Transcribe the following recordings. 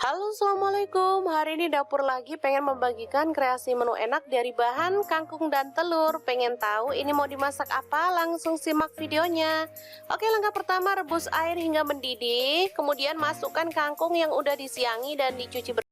Halo, assalamualaikum. Hari ini dapur lagi pengen membagikan kreasi menu enak dari bahan kangkung dan telur. Pengen tahu ini mau dimasak apa? Langsung simak videonya. Oke, langkah pertama rebus air hingga mendidih. Kemudian masukkan kangkung yang udah disiangi dan dicuci bersih.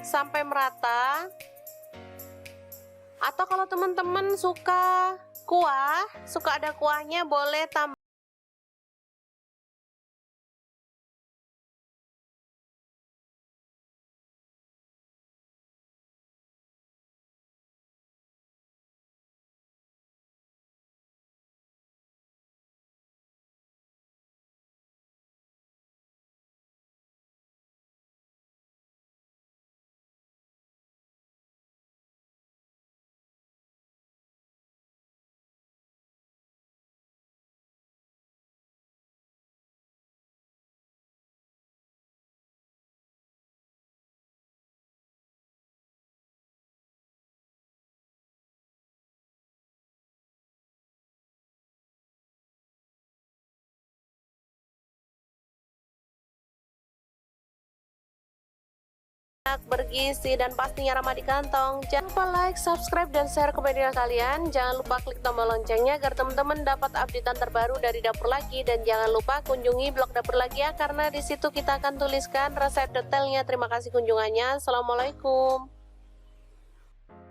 Sampai merata. Atau kalau teman-teman suka kuah, suka ada kuahnya, boleh tambah bergizi dan pastinya ramah di kantong. Jangan lupa like, subscribe, dan share ke media kalian. Jangan lupa klik tombol loncengnya agar teman-teman dapat updatean terbaru dari Dapur Lagi. Dan jangan lupa kunjungi blog Dapur Lagi ya, karena di situ kita akan tuliskan resep detailnya. Terima kasih kunjungannya. Assalamualaikum.